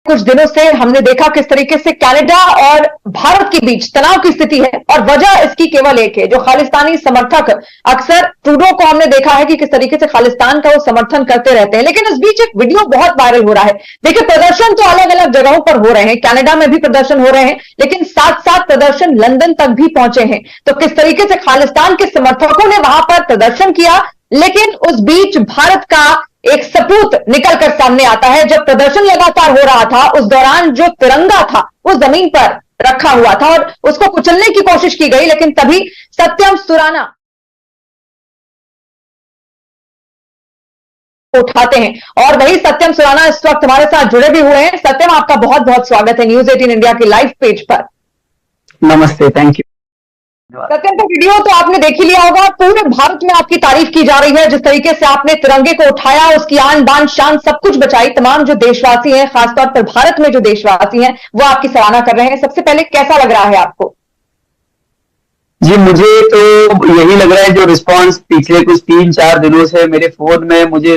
कुछ दिनों से हमने देखा किस तरीके से कनाडा और भारत के बीच तनाव की स्थिति है और वजह इसकी केवल एक है, जो खालिस्तानी समर्थक अक्सर ट्रूडो को हमने देखा है कि किस तरीके से खालिस्तान का वो समर्थन करते रहते हैं। लेकिन इस बीच एक वीडियो बहुत वायरल हो रहा है। देखिए, प्रदर्शन तो अलग अलग जगहों पर हो रहे हैं, कनाडा में भी प्रदर्शन हो रहे हैं, लेकिन साथ साथ प्रदर्शन लंदन तक भी पहुंचे हैं। तो किस तरीके से खालिस्तान के समर्थकों ने वहां पर प्रदर्शन किया, लेकिन उस बीच भारत का एक सपूत निकलकर सामने आता है। जब प्रदर्शन लगातार हो रहा था, उस दौरान जो तिरंगा था वो जमीन पर रखा हुआ था और उसको कुचलने की कोशिश की गई, लेकिन तभी सत्यम सुराना उठाते हैं और वही सत्यम सुराना इस वक्त हमारे साथ जुड़े भी हुए हैं। सत्यम, आपका बहुत बहुत स्वागत है न्यूज 18 इंडिया के लाइव पेज पर। नमस्ते, थैंक यू। सत्यम, का वीडियो तो आपने देख ही लिया होगा। पूरे भारत में आपकी तारीफ की जा रही है, जिस तरीके से आपने तिरंगे को उठाया, उसकी आन बान शान सब कुछ बचाई। तमाम जो देशवासी हैं, खासतौर पर भारत में जो देशवासी हैं, वो आपकी सराहना कर रहे हैं। सबसे पहले कैसा लग रहा है आपको? जी, मुझे तो यही लग रहा है, जो रिस्पांस पिछले कुछ 3-4 दिनों से मेरे फोन में मुझे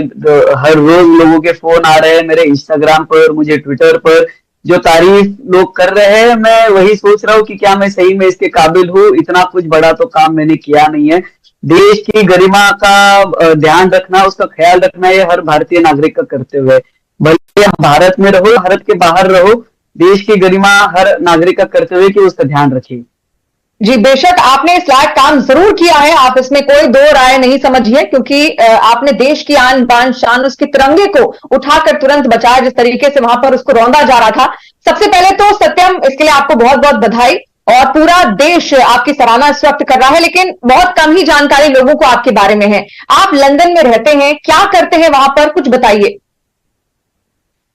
हर रोज लोगों के फोन आ रहे हैं, मेरे इंस्टाग्राम पर, मुझे ट्विटर पर जो तारीफ लोग कर रहे हैं, मैं वही सोच रहा हूँ कि क्या मैं सही में इसके काबिल हूँ। इतना कुछ बड़ा तो काम मैंने किया नहीं है। देश की गरिमा का ध्यान रखना, उसका ख्याल रखना, ये हर भारतीय नागरिक का कर्तव्य है। भले आप भारत में रहो, भारत के बाहर रहो, देश की गरिमा हर नागरिक का कर्तव्य है कि उसका ध्यान रखिए। जी बेशक, आपने इस लायक काम जरूर किया है, आप इसमें कोई दो राय नहीं समझिए, क्योंकि आपने देश की आन बान शान, उसके तिरंगे को उठाकर तुरंत बचाया, जिस तरीके से वहां पर उसको रौंदा जा रहा था। सबसे पहले तो सत्यम, इसके लिए आपको बहुत बहुत बधाई। और पूरा देश आपकी सराहना इस वक्त कर रहा है, लेकिन बहुत कम ही जानकारी लोगों को आपके बारे में है। आप लंदन में रहते हैं, क्या करते हैं वहां पर, कुछ बताइए।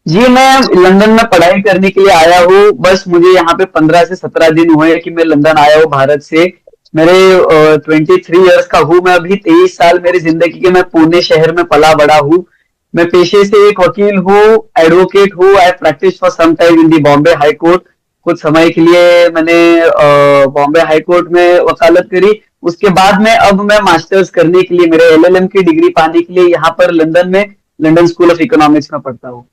जी, मैं लंदन में पढ़ाई करने के लिए आया हूँ। बस मुझे यहाँ पे 15 से 17 दिन हुए कि मैं लंदन आया हूँ भारत से। मेरे 23 इयर्स का हूँ मैं अभी। 23 साल मेरी जिंदगी के मैं पुणे शहर में पला बड़ा हूँ। मैं पेशे से एक वकील हूँ, एडवोकेट हूँ। I practice for some time in the Bombay high court. कुछ समय के लिए मैंने बॉम्बे हाई कोर्ट में वकालत करी। उसके बाद में अब मैं मास्टर्स करने के लिए, मेरे LLM की डिग्री पाने के लिए यहाँ पर लंदन में लंदन स्कूल ऑफ इकोनॉमिक्स में पढ़ता हूँ।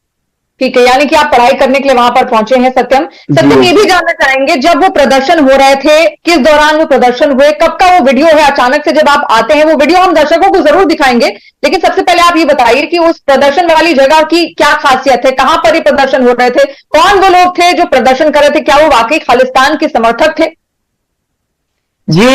ठीक है, यानी कि आप पढ़ाई करने के लिए वहां पर पहुंचे हैं। सत्यम ये भी जानना चाहेंगे, जब वो प्रदर्शन हो रहे थे, किस दौरान वो प्रदर्शन हुए, कब का वो वीडियो है? अचानक से जब आप आते हैं, वो वीडियो हम दर्शकों को जरूर दिखाएंगे, लेकिन सबसे पहले आप ये बताइए कि उस प्रदर्शन वाली जगह की क्या खासियत है, कहां पर ये प्रदर्शन हो रहे थे, कौन वो लोग थे जो प्रदर्शन कर रहे थे, क्या वो वाकई खालिस्तान के समर्थक थे? जी,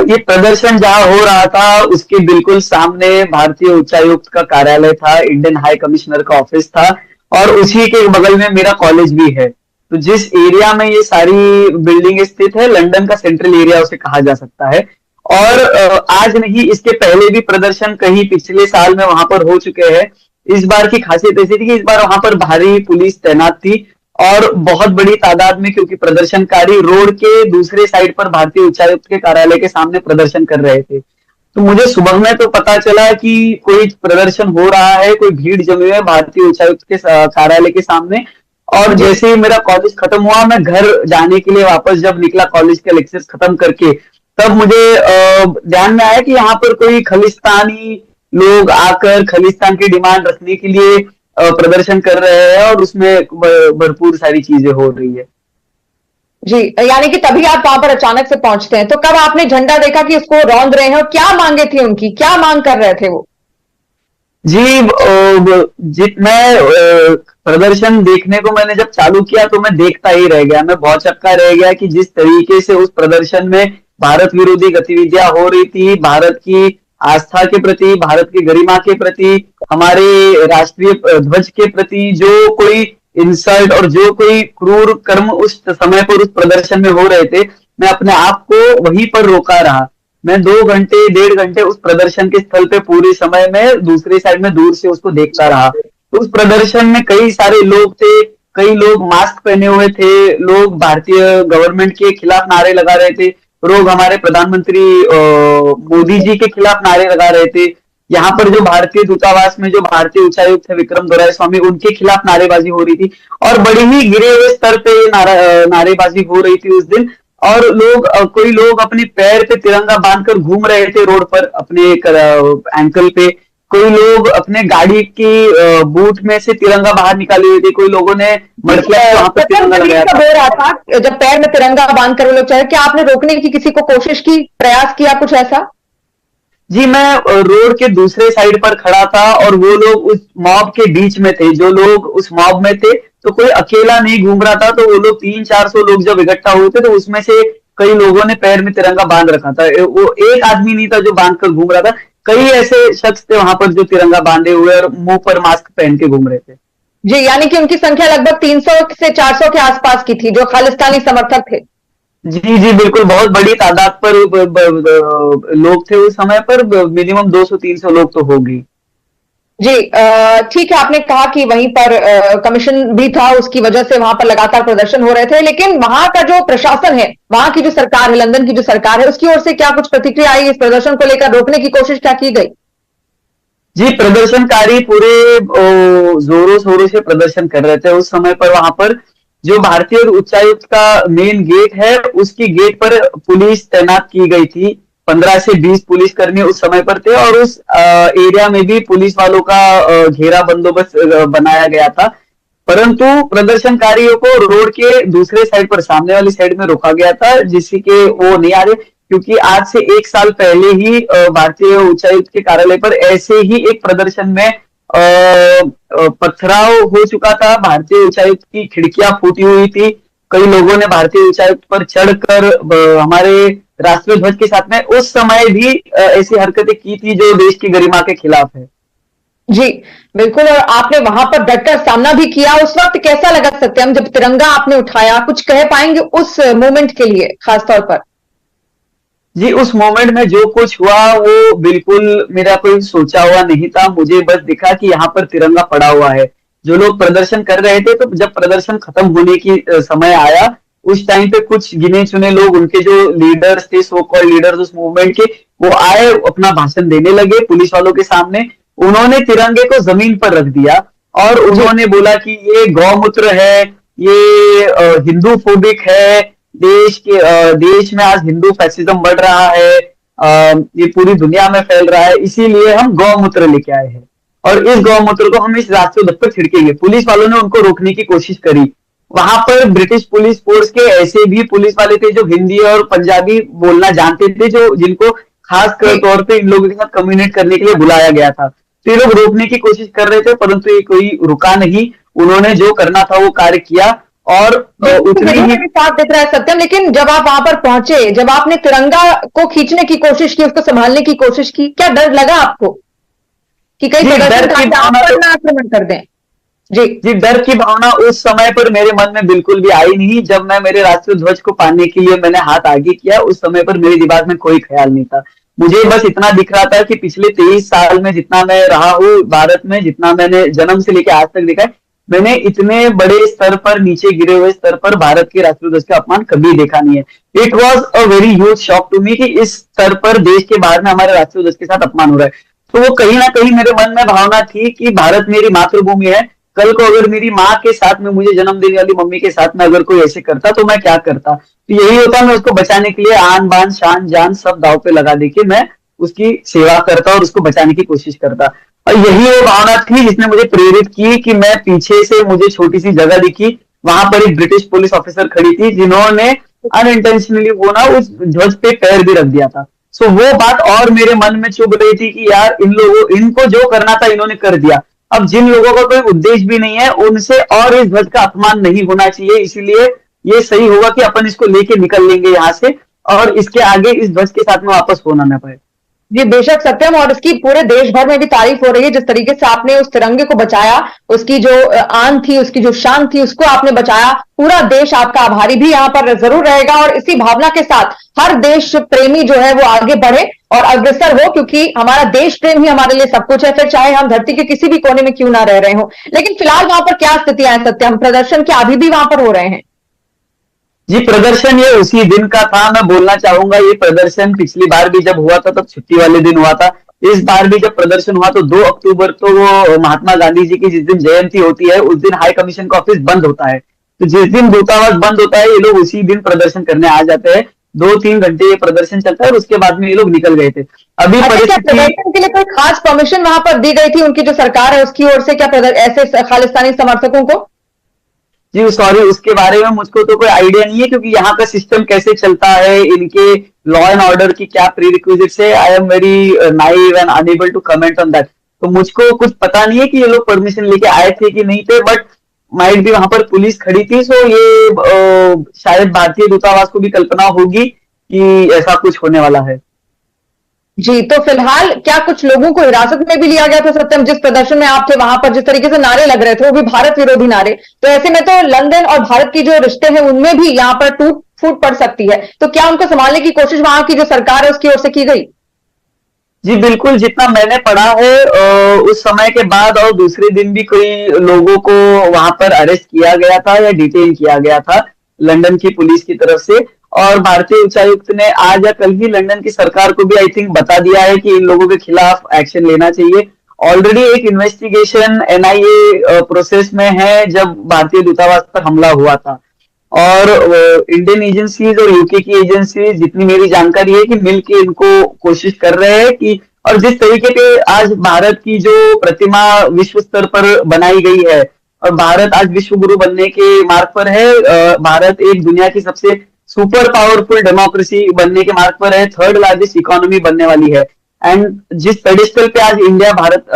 ये प्रदर्शन जहां हो रहा था उसके बिल्कुल सामने भारतीय उच्चायुक्त का कार्यालय था, इंडियन हाई कमिश्नर का ऑफिस था, और उसी के बगल में मेरा कॉलेज भी है। तो जिस एरिया में ये सारी बिल्डिंग स्थित है, लंदन का सेंट्रल एरिया उसे कहा जा सकता है। और आज नहीं, इसके पहले भी प्रदर्शन कहीं पिछले साल में वहां पर हो चुके हैं। इस बार की खासियत ऐसी थी कि इस बार वहां पर भारी पुलिस तैनात थी और बहुत बड़ी तादाद में, क्योंकि प्रदर्शनकारी रोड के दूसरे साइड पर भारतीय उच्चायुक्त के कार्यालय के सामने प्रदर्शन कर रहे थे। तो मुझे सुबह में तो पता चला कि कोई प्रदर्शन हो रहा है, कोई भीड़ जमी है भारतीय उच्चायुक्त के कार्यालय के सामने। और जैसे ही मेरा कॉलेज खत्म हुआ, मैं घर जाने के लिए वापस जब निकला कॉलेज के लेक्चर्स खत्म करके, तब मुझे ध्यान में आया कि यहाँ पर कोई खालिस्तानी लोग आकर खालिस्तान की डिमांड रखने के लिए प्रदर्शन कर रहे हैं और उसमें भरपूर सारी चीजें हो रही है। जी, यानी कि तभी आप वहां पर अचानक से पहुंचते हैं। तो कब आपने झंडा देखा कि उसको रौंद रहे हैं, और क्या मांगे थी उनकी, क्या मांग कर रहे थे वो? जी, मैं प्रदर्शन देखने को मैंने जब चालू किया तो मैं देखता ही रह गया। मैं बहुत चक्का रह गया कि जिस तरीके से उस प्रदर्शन में भारत विरोधी गतिविधियां हो रही थी, भारत की आस्था के प्रति, भारत की गरिमा के प्रति, हमारे राष्ट्रीय ध्वज के प्रति जो कोई इंसल्ट और जो कोई क्रूर कर्म उस समय पर उस प्रदर्शन में हो रहे थे, मैं अपने आप को वहीं पर रोका रहा। मैं 2 घंटे 1.5 घंटे उस प्रदर्शन के स्थल पे पूरे समय में दूसरे साइड में दूर से उसको देखता रहा। तो उस प्रदर्शन में कई सारे लोग थे, कई लोग मास्क पहने हुए थे, लोग भारतीय गवर्नमेंट के खिलाफ नारे लगा रहे थे, लोग हमारे प्रधानमंत्री मोदी जी के खिलाफ नारे लगा रहे थे। यहाँ पर जो भारतीय दूतावास में जो भारतीय उच्चायुक्त है विक्रम दोराईस्वामी, उनके खिलाफ नारेबाजी हो रही थी और बड़ी ही गिरे हुए स्तर पे नारेबाजी हो रही थी उस दिन। और कोई लोग अपने पैर पे तिरंगा बांधकर घूम रहे थे रोड पर, अपने एंकल पे, कोई लोग अपने गाड़ी की बूट में से तिरंगा बाहर निकाले हुए थे, कोई लोगों ने मड़किया वहां पर तिरंगा लगाया कब था। हो रहा था जब पैर में तिरंगा बांध कर वो लोग चले, क्या आपने रोकने की किसी को कोशिश की, प्रयास किया कुछ ऐसा? जी, मैं रोड के दूसरे साइड पर खड़ा था और वो लोग उस मॉब के बीच में थे। जो लोग उस मॉब में थे तो कोई अकेला नहीं घूम रहा था, तो वो लोग 300-400 लोग जब इकट्ठा हुए थे तो उसमें से कई लोगों ने पैर में तिरंगा बांध रखा था। वो एक आदमी नहीं था जो बांध कर घूम रहा था, कई ऐसे शख्स थे वहां पर जो तिरंगा बांधे हुए और मुंह पर मास्क पहन के घूम रहे थे। जी, यानी कि उनकी संख्या लगभग 300 से 400 के आसपास की थी जो खालिस्तानी समर्थक थे। जी जी, बिल्कुल बहुत बड़ी तादाद पर लोग थे उस समय पर, मिनिमम 200-300 लोग तो होगी। जी, ठीक है, आपने कहा कि वहीं पर कमीशन भी था, उसकी वजह से वहां पर लगातार प्रदर्शन हो रहे थे, लेकिन वहां का जो प्रशासन है, वहां की जो सरकार है, लंदन की जो सरकार है, उसकी ओर से क्या कुछ प्रतिक्रिया आई? इस प्रदर्शन को लेकर रोकने की कोशिश क्या की गई? जी, प्रदर्शनकारी पूरे जोरों शोरों से प्रदर्शन कर रहे थे उस समय पर। वहां पर जो भारतीय उच्चायुक्त का मेन गेट है, उसकी गेट पर पुलिस तैनात की गई थी। 15 से 20 पुलिसकर्मी उस समय पर थे और उस एरिया में भी पुलिस वालों का घेरा बंदोबस्त बनाया गया था। परंतु प्रदर्शनकारियों को रोड के दूसरे साइड पर, सामने वाली साइड में रोका गया था, जिससे कि वो नहीं आ रहे, क्योंकि आज से 1 साल पहले ही भारतीय उच्चायुक्त के कार्यालय पर ऐसे ही एक प्रदर्शन में पथराव हो चुका था। भारतीय उच्चायुक्त की खिड़कियां फूटी हुई थी, कई लोगों ने भारतीय उच्चायुक्त पर चढ़कर हमारे राष्ट्रीय ध्वज के साथ में उस समय भी ऐसी हरकतें की थी जो देश की गरिमा के खिलाफ है। जी, बिल्कुल, और आपने वहां पर डटकर सामना भी किया। उस वक्त कैसा लगा सत्यम जब तिरंगा आपने उठाया? कुछ कह पाएंगे उस मोमेंट के लिए खास तौर पर? जी, उस मोमेंट में जो कुछ हुआ वो बिल्कुल मेरा कोई सोचा हुआ नहीं था। मुझे बस दिखा कि यहाँ पर तिरंगा पड़ा हुआ है। जो लोग प्रदर्शन कर रहे थे, तो जब प्रदर्शन खत्म होने की समय आया, उस टाइम पे कुछ गिने चुने लोग, उनके जो लीडर्स थे, सो कॉल्ड लीडर्स उस मूवमेंट के, वो आए, अपना भाषण देने लगे पुलिस वालों के सामने। उन्होंने तिरंगे को जमीन पर रख दिया और उन्होंने बोला कि ये गौमूत्र है, ये हिंदू फोबिक है, देश में आज हिंदू फैसिज्म बढ़ रहा है, ये पूरी दुनिया में फैल रहा है, इसीलिए हम गौमूत्र लेके आए हैं और इस गौमूत्र को हम इस राष्ट्रीय ध्वज पर छिड़केंगे। पुलिस वालों ने उनको रोकने की कोशिश करी। वहां पर ब्रिटिश पुलिस फोर्स के ऐसे भी पुलिस वाले थे जो हिंदी और पंजाबी बोलना जानते थे, जो जिनको खास तौर पे इन लोगों के साथ कम्युनिकेट करने के लिए बुलाया गया था। तो ये लोग रोकने की कोशिश कर रहे थे, परंतु ये कोई रुका नहीं। उन्होंने जो करना था वो कार्य किया और उतनी ही साथ दिख रहा है सत्यम, लेकिन जब आप वहां पर पहुंचे, जब आपने तिरंगा को खींचने की कोशिश की, उसको संभालने की कोशिश की, क्या डर लगा आपको कि कई प्रदर्शनकारी आप पर ना आक्रमण कर दें? जी जी, डर की भावना उस समय पर मेरे मन में बिल्कुल भी आई नहीं। जब मैं मेरे राष्ट्रीय ध्वज को पाने के लिए मैंने हाथ आगे किया, उस समय पर मेरे दिमाग में कोई ख्याल नहीं था। मुझे बस इतना दिख रहा था कि पिछले 23 साल में जितना मैं रहा हूँ भारत में, जितना मैंने जन्म से लेकर आज तक देखा है, मैंने इतने बड़े स्तर पर, नीचे गिरे हुए स्तर पर भारत के राष्ट्रीय ध्वज का अपमान कभी देखा नहीं है। It was a very huge shock to me कि इस स्तर पर देश के बाहर में हमारे राष्ट्रीय ध्वज के साथ अपमान हो रहा है। तो वो कहीं ना कहीं मेरे मन में भावना थी कि भारत मेरी मातृभूमि है। कल को अगर मेरी माँ के साथ में, मुझे जन्म देने वाली मम्मी के साथ में अगर कोई ऐसे करता तो मैं क्या करता। तो यही होता, मैं उसको बचाने के लिए आन बान शान जान सब दाव पे लगा देके मैं उसकी सेवा करता और उसको बचाने की कोशिश करता। और यही वो भावना थी जिसने मुझे प्रेरित की कि मैं पीछे से, मुझे छोटी सी जगह दिखी, वहां पर एक ब्रिटिश पुलिस ऑफिसर खड़ी थी जिन्होंने अनइंटेंशनली वो ना उस ध्वज पे पैर भी रख दिया था। सो वो बात और मेरे मन में चुभ रही थी कि यार इन लोगों, इनको जो करना था इन्होंने कर दिया। अब जिन लोगों का कोई उद्देश्य भी नहीं है, उनसे और इस ध्वज का अपमान नहीं होना चाहिए। इसीलिए ये सही होगा कि अपन इसको लेके निकल लेंगे यहाँ से और इसके आगे इस ध्वज के साथ में वापस होना न पाए। जी बेशक सत्यम, और इसकी पूरे देश भर में भी तारीफ हो रही है जिस तरीके से आपने उस तिरंगे को बचाया, उसकी जो आन थी, उसकी जो शान थी, उसको आपने बचाया। पूरा देश आपका आभारी भी यहाँ पर जरूर रहेगा और इसी भावना के साथ हर देश प्रेमी जो है वो आगे बढ़े और अग्रसर हो, क्योंकि हमारा देश प्रेम ही हमारे लिए सब कुछ है, फिर चाहे हम धरती के किसी भी कोने में क्यों ना रह रहे हो। लेकिन फिलहाल वहां पर क्या स्थितियां हैं सत्यम? प्रदर्शन क्या अभी भी वहां पर हो रहे हैं? जी, प्रदर्शन ये उसी दिन का था। मैं बोलना चाहूंगा, ये प्रदर्शन पिछली बार भी जब हुआ था तब छुट्टी वाले दिन हुआ था। इस बार भी जब प्रदर्शन हुआ तो 2 अक्टूबर तो वो महात्मा गांधी जी की जिस दिन जयंती होती है, उस दिन हाई कमीशन का ऑफिस बंद होता है। तो जिस दिन दूतावास बंद होता है, ये लोग उसी दिन प्रदर्शन करने आ जाते हैं। 2-3 घंटे ये प्रदर्शन चलता है और उसके बाद में ये लोग निकल गए थे। अभी अच्छा, क्या परिस्थिति, प्रदर्शन के लिए कोई खास परमिशन वहां पर दी गई थी उनकी जो सरकार है उसकी ओर से, क्या ऐसे खालिस्तानी समर्थकों को? जी सॉरी, उसके बारे में मुझको तो कोई आइडिया नहीं है, क्योंकि यहाँ का सिस्टम कैसे चलता है, इनके लॉ एंड ऑर्डर की क्या प्री रिक्विजिट्स है, I am very naive and unable to comment on that. तो मुझको कुछ पता नहीं है कि ये लोग परमिशन लेके आए थे कि नहीं थे, बट माइट भी वहां पर पुलिस खड़ी थी, सो ये शायद भारतीय दूतावास को भी कल्पना होगी कि ऐसा कुछ होने वाला है। जी, तो फिलहाल क्या कुछ लोगों को हिरासत में भी लिया गया था सत्यम? जिस प्रदर्शन में आप थे वहां पर जिस तरीके से नारे लग रहे थे वो भी भारत विरोधी नारे, तो ऐसे में तो लंदन और भारत की जो रिश्ते हैं उनमें भी यहाँ पर टूट फूट पड़ सकती है, तो क्या उनको संभालने की कोशिश वहां की जो सरकार है उसकी ओर से की गई? जी बिल्कुल, जितना मैंने पढ़ा है उस समय के बाद और दूसरे दिन भी कई लोगों को वहां पर अरेस्ट किया गया था या डिटेन किया गया था लंदन की पुलिस की तरफ से। और भारतीय उच्चायुक्त ने आज या कल ही लंदन की सरकार को भी आई थिंक बता दिया है कि इन लोगों के खिलाफ एक्शन लेना चाहिए। ऑलरेडी एक इन्वेस्टिगेशन एनआईए प्रोसेस में है जब भारतीय दूतावास पर हमला हुआ था, और इंडियन एजेंसीज और यूके की एजेंसीज, जितनी मेरी जानकारी है, कि मिलके इनको कोशिश कर रहे हैं कि, और जिस तरीके से आज भारत की जो प्रतिमा विश्व स्तर पर बनाई गई है और भारत आज विश्व गुरु बनने के मार्ग पर है, भारत एक दुनिया की सबसे सुपर पावरफुल डेमोक्रेसी बनने के मार्ग पर है, थर्ड लार्जेस्ट इकोनॉमी बनने वाली है। एंड जिस पेडिस्टल पे आज इंडिया भारत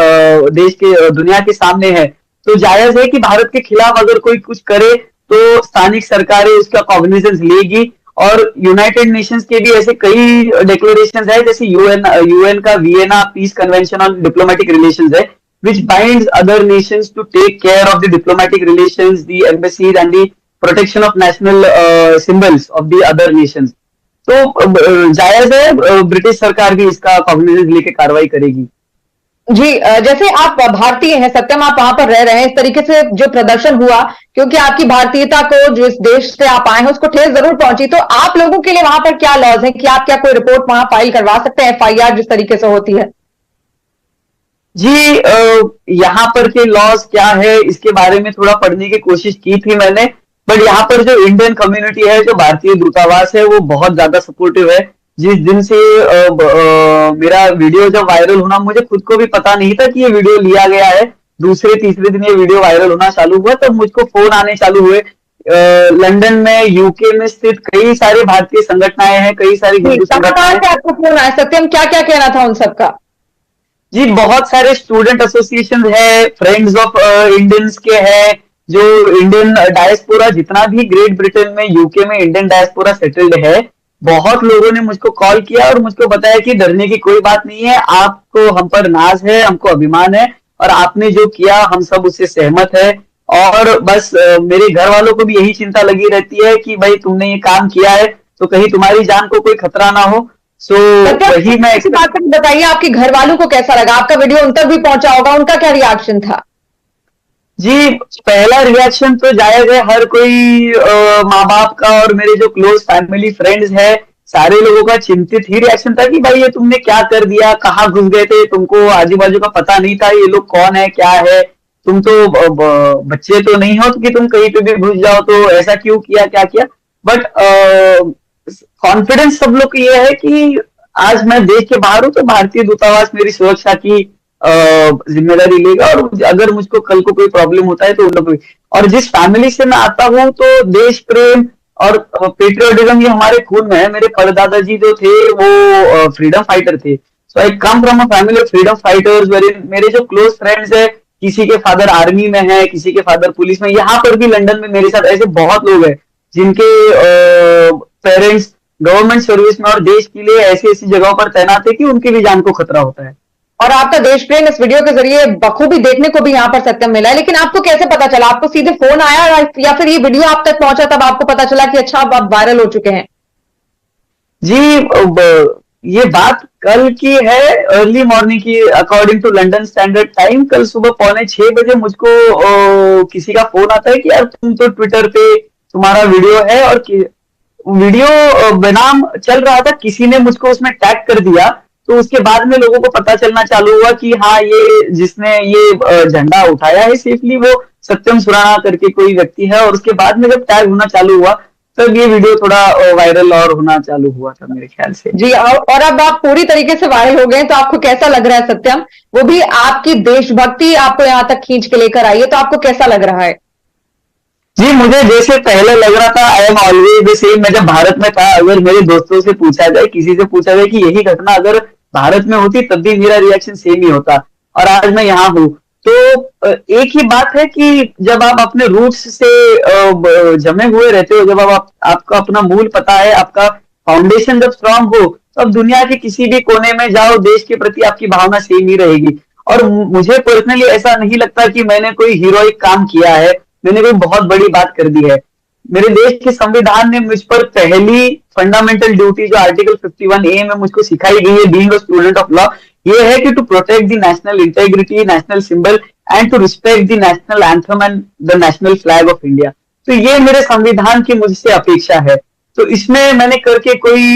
देश के दुनिया के सामने है, तो जायज है कि भारत के खिलाफ अगर कोई कुछ करे तो स्थानिक सरकारें उसका कॉग्निजेंस लेगी। और यूनाइटेड नेशंस के भी ऐसे कई डिक्लेरेशंस है, जैसे यूएन का Vienna peace convention on diplomatic relations है, which binds other nations to take care of the diplomatic relations, the embassies and the protection of national symbols of the other nations। तो जायज है British सरकार भी इसका cognizance लेके कार्रवाई करेगी। जी, जैसे आप भारतीय हैं सत्यम, आप वहां पर रह रहे हैं, इस तरीके से जो प्रदर्शन हुआ, क्योंकि आपकी भारतीयता को, जो इस देश से आप आए हैं, उसको ठेस जरूर पहुंची, तो आप लोगों के लिए वहां पर क्या लॉज है कि आप क्या कोई रिपोर्ट वहां फाइल करवा सकते हैं, एफआईआर जिस तरीके से होती है? जी, यहाँ पर के लॉज क्या है इसके बारे में थोड़ा पढ़ने की कोशिश की थी मैंने, बट यहाँ पर जो इंडियन कम्युनिटी है, जो भारतीय दूतावास है, वो बहुत ज्यादा सपोर्टिव है। जिस दिन से मेरा वीडियो जब वायरल होना, मुझे खुद को भी पता नहीं था कि ये वीडियो लिया गया है, दूसरे तीसरे दिन ये वीडियो वायरल होना चालू हुआ, तब मुझको फोन आने चालू हुए। लंदन में, यूके में स्थित कई सारे भारतीय संगठनाएं हैं, कई सारी हिंदू संगठनाएं। आपको फोन आया सत्यम, क्या क्या कहना था उन सबका? जी बहुत सारे स्टूडेंट एसोसिएशन है, फ्रेंड्स ऑफ इंडियंस के हैं, जो इंडियन डायस्पोरा, जितना भी ग्रेट ब्रिटेन में, यूके में इंडियन डायस्पोरा सेटल्ड है, बहुत लोगों ने मुझको कॉल किया और मुझको बताया कि डरने की कोई बात नहीं है, आपको हम पर नाज है, हमको अभिमान है, और आपने जो किया हम सब उससे सहमत है। और बस मेरे घर वालों को भी यही चिंता लगी रहती है कि भाई तुमने ये काम किया है तो कहीं तुम्हारी जान को कोई खतरा ना हो। सो वही मैं इसी बात पर बताइए, आपके घर वालों को कैसा लगा? आपका वीडियो उन तक भी पहुंचा होगा, उनका क्या रिएक्शन था? जी पहला रिएक्शन तो जायज है, हर कोई माँ बाप का और मेरे जो क्लोज फैमिली फ्रेंड्स है, सारे लोगों का चिंतित ही रिएक्शन था कि भाई ये तुमने क्या कर दिया, कहाँ घुस गए थे, तुमको आजू बाजू का पता नहीं था, ये लोग कौन है, क्या है, तुम तो बच्चे तो नहीं हो कि तुम कहीं पे भी घुस जाओ, तो ऐसा क्यों किया, क्या किया। बट कॉन्फिडेंस सब लोग को ये है कि आज मैं देश के बाहर हूं तो भारतीय दूतावास मेरी सुरक्षा की जिम्मेदारी लेगा, और अगर मुझको कल को कोई प्रॉब्लम होता है तो उन लोग। और जिस फैमिली से मैं आता हूँ तो देश प्रेम और पेट्रियोटिज्म ये हमारे खून में है। मेरे परदादा जी जो थे वो फ्रीडम फाइटर थे, so I come from a family of freedom fighters, where मेरे जो क्लोज फ्रेंड्स है, किसी के फादर आर्मी में है, किसी के फादर पुलिस में। यहाँ पर भी लंदन में मेरे साथ ऐसे बहुत लोग हैं जिनके पेरेंट्स गवर्नमेंट सर्विस में और देश के लिए ऐसी ऐसी जगहों पर तैनात है कि उनकी भी जान को खतरा होता है। और आपका देश प्रेम इस वीडियो के जरिए बखूबी देखने को भी यहाँ पर सत्यम मिला है। लेकिन आपको कैसे पता चला? आपको सीधे फोन आया या फिर ये वीडियो आप तक पहुंचा तब आपको पता चला कि अच्छा आप वायरल हो चुके हैं? जी ये बात कल की है, अर्ली मॉर्निंग की, according to London standard time. कल सुबह 5:45 मुझको किसी का फोन आता है कि यार तुम तो ट्विटर पे तुम्हारा वीडियो है, और वीडियो बनाम चल रहा था, किसी ने मुझको उसमें टैग कर दिया। तो उसके बाद में लोगों को पता चलना चालू हुआ कि हाँ ये जिसने ये झंडा उठाया है सेफली वो सत्यम सुराणा करके कोई व्यक्ति है। और उसके बाद में जब टैग होना चालू हुआ तब ये वीडियो थोड़ा वायरल और होना चालू हुआ था मेरे ख्याल से। जी, और अब आप पूरी तरीके से वायरल हो गए, तो आपको कैसा लग रहा है सत्यम? वो भी आपकी देशभक्ति आपको यहाँ तक खींच के लेकर आई है, तो आपको कैसा लग रहा है? जी, मुझे जैसे पहले लग रहा था, I am always the same. मैं जब भारत में था, अगर मेरे दोस्तों से पूछा जाए, किसी से पूछा जाए कि यही घटना अगर भारत में होती तब भी मेरा रिएक्शन सेम ही होता, और आज मैं यहाँ हूँ। तो एक ही बात है कि जब आप अपने रूट्स से जमे हुए रहते हो, जब आपका अपना मूल पता है, आपका फाउंडेशन जब स्ट्रांग हो, तो अब दुनिया के किसी भी कोने में जाओ, देश के प्रति आपकी भावना सेम ही रहेगी। और मुझे पर्सनली ऐसा नहीं लगता कि मैंने कोई हीरोइक काम किया है, मैंने कोई बहुत बड़ी बात कर दी है। मेरे देश के संविधान ने मुझ पर पहली फंडामेंटल ड्यूटी जो आर्टिकल 51A में मुझको सिखाई गई है, being a student of law, ये है कि to protect the national integrity, national symbol and to respect the national anthem and the national flag of India. तो ये मेरे संविधान की मुझसे अपेक्षा है। तो इसमें मैंने करके कोई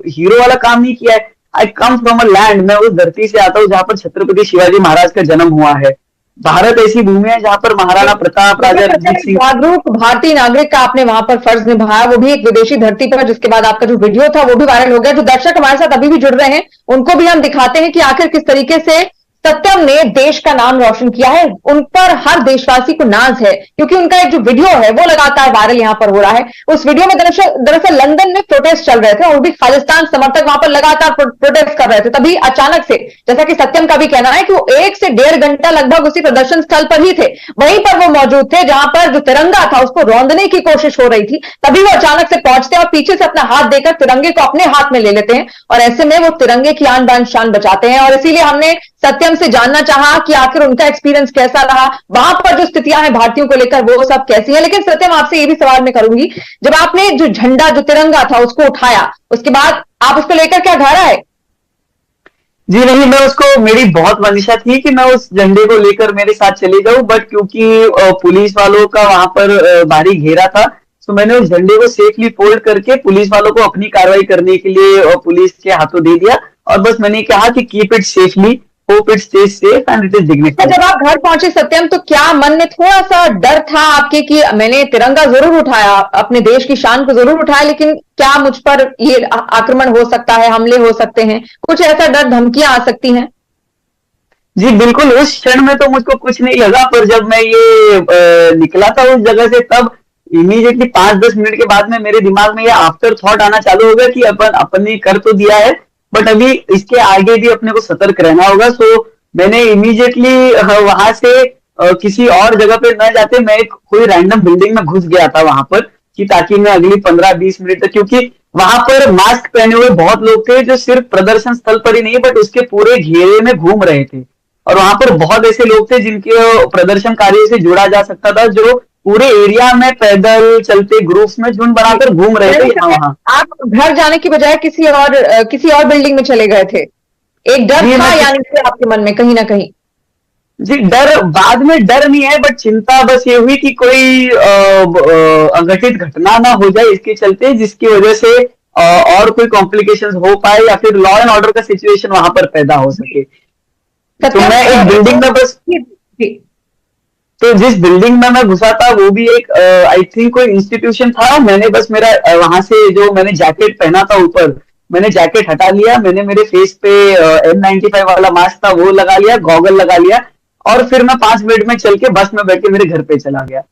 हीरो वाला काम नहीं किया है। आई कम फ्रॉम अ लैंड, मैं उस धरती से आता हूँ जहां पर छत्रपति शिवाजी महाराज का जन्म हुआ है। भारत ऐसी भूमि है जहां पर महाराणा प्रताप, राजा रणजीत सिंह, जागरूक भारतीय नागरिक का आपने वहां पर फर्ज निभाया, वो भी एक विदेशी धरती पर, जिसके बाद आपका जो वीडियो था वो भी वायरल हो गया। जो दर्शक हमारे साथ अभी भी जुड़ रहे हैं, उनको भी हम दिखाते हैं कि आखिर किस तरीके से सत्यम ने देश का नाम रोशन किया है। उन पर हर देशवासी को नाज है, क्योंकि उनका एक जो वीडियो है वो लगातार वायरल यहां पर हो रहा है। उस वीडियो में दरअसल लंदन में प्रोटेस्ट चल रहे थे, और भी खालिस्तान समर्थक वहां पर लगातार प्रोटेस्ट कर रहे थे। तभी अचानक से, जैसा कि सत्यम का भी कहना है कि वो 1 से 1.5 घंटा लगभग उसी प्रदर्शन स्थल पर ही थे, वहीं पर वो मौजूद थे जहां पर जो तिरंगा था उसको रौंदने की कोशिश हो रही थी। तभी वो अचानक से पहुंचते और पीछे से अपना हाथ देकर तिरंगे को अपने हाथ में ले लेते हैं, और ऐसे में वो तिरंगे की आन बान शान बचाते हैं। और इसीलिए हमने सत्यम से जानना चाहा कि आखिर उनका एक्सपीरियंस कैसा रहा, वहां पर जो स्थितियां हैं भारतीयों को लेकर वो सब कैसी है। लेकिन सत्यम, आपसे ये भी सवाल मैं करूंगी, जब आपने जो झंडा, जो तिरंगा था उसको उठाया, उसके बाद आप उसको लेकर क्या घर आए? जी नहीं, मैं उसको, मेरी बहुत मंशा थी कि मैं उस झंडे को लेकर मेरे साथ चले जाऊं, बट क्योंकि पुलिस वालों का वहां पर भारी घेरा था, तो मैंने उस झंडे को सेफली फोल्ड करके पुलिस वालों को अपनी कार्रवाई करने के लिए पुलिस के हाथों दे दिया, और बस मैंने कहा कि keep it safely, hope it stage safe and it is dignified. जब आप घर पहुंचे सत्यम, तो क्या मन में थोड़ा सा डर था आपके कि मैंने तिरंगा जरूर उठाया, अपने देश की शान को जरूर उठाया, लेकिन क्या मुझ पर ये आक्रमण हो सकता है, हमले हो सकते हैं, कुछ ऐसा डर, धमकियां आ सकती हैं? जी बिल्कुल, उस क्षण में तो मुझको कुछ नहीं लगा, पर जब मैं ये निकला था उस जगह से, तब इमीडिएटली 5-10 मिनट के बाद में मेरे दिमाग में ये आफ्टर थॉट आना चालू हो गया कि अपने कर तो दिया है, बट अभी इसके आगे भी अपने को सतर्क रहना होगा। सो मैंने इमीडिएटली वहां से किसी और जगह पे न जाते, मैं कोई रैंडम बिल्डिंग में घुस गया था वहां पर, कि ताकि मैं अगली 15-20 मिनट तक, क्योंकि वहां पर मास्क पहने हुए बहुत लोग थे जो सिर्फ प्रदर्शन स्थल पर ही नहीं बट उसके पूरे घेरे में घूम रहे थे, और वहां पर बहुत ऐसे लोग थे जिनके प्रदर्शनकारियों से जुड़ा जा सकता था, जो पूरे एरिया में पैदल चलते ग्रुप्स में झुंड बनाकर घूम रहे थे यहाँ वहां। आप घर जाने की बजाय किसी और बिल्डिंग में चले गए थे, एक डर था यानी कि आपके मन में कहीं ना कहीं? जी, डर बाद में डर नहीं है, बट चिंता बस ये हुई कि कोई अघटित घटना ना हो जाए इसके चलते, जिसकी वजह से और कोई कॉम्प्लिकेशंस हो पाए या फिर लॉ एंड ऑर्डर का सिचुएशन वहां पर पैदा हो सके। तो मैं एक बिल्डिंग में बस, तो जिस बिल्डिंग में मैं घुसा था वो भी एक आई थिंक कोई इंस्टीट्यूशन था। मैंने बस मेरा वहां से जो मैंने जैकेट पहना था ऊपर, मैंने जैकेट हटा लिया, मैंने मेरे फेस पे N95 वाला मास्क था वो लगा लिया, गॉगल लगा लिया, और फिर मैं 5 मिनट में चल के बस में बैठ के मेरे घर पे चला गया।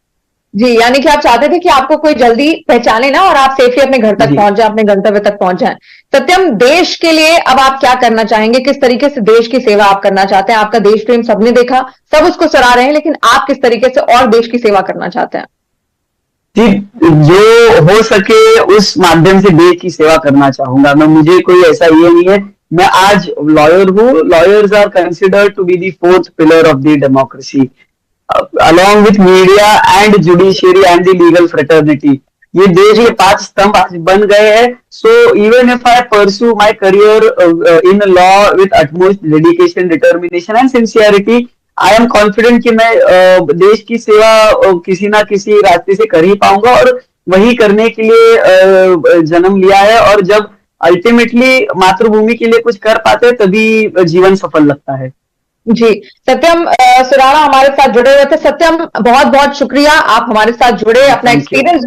जी, यानी कि आप चाहते थे कि आपको कोई जल्दी पहचाने ना, और आप सेफली अपने घर तक पहुंच जाए, अपने गंतव्य तक पहुंच जाए। सत्यम, देश के लिए अब आप क्या करना चाहेंगे? किस तरीके से देश की सेवा आप करना चाहते हैं? आपका देश प्रेम सबने देखा, सब उसको सराह रहे हैं, लेकिन आप किस तरीके से और देश की सेवा करना चाहते हैं? जी, जो हो सके उस माध्यम से देश की सेवा करना चाहूंगा मैं। मुझे कोई ऐसा ये नहीं है, मैं आज लॉयर हूँ, lawyers are considered to be the 4th pillar of the democracy along with media and judiciary and the legal fraternity. ये देश के 5 स्तंभ आज बन गए हैं। So even if I pursue my career in law with utmost dedication, determination and sincerity, I am confident कि मैं देश की सेवा किसी ना किसी रास्ते से कर ही पाऊंगा, और वही करने के लिए जन्म लिया है। और जब अल्टीमेटली मातृभूमि के लिए कुछ कर पाते हैं तभी जीवन सफल लगता है। जी, सत्यम सुराणा हमारे साथ जुड़े हुए थे। सत्यम, बहुत बहुत शुक्रिया, आप हमारे साथ जुड़े, अपना एक्सपीरियंस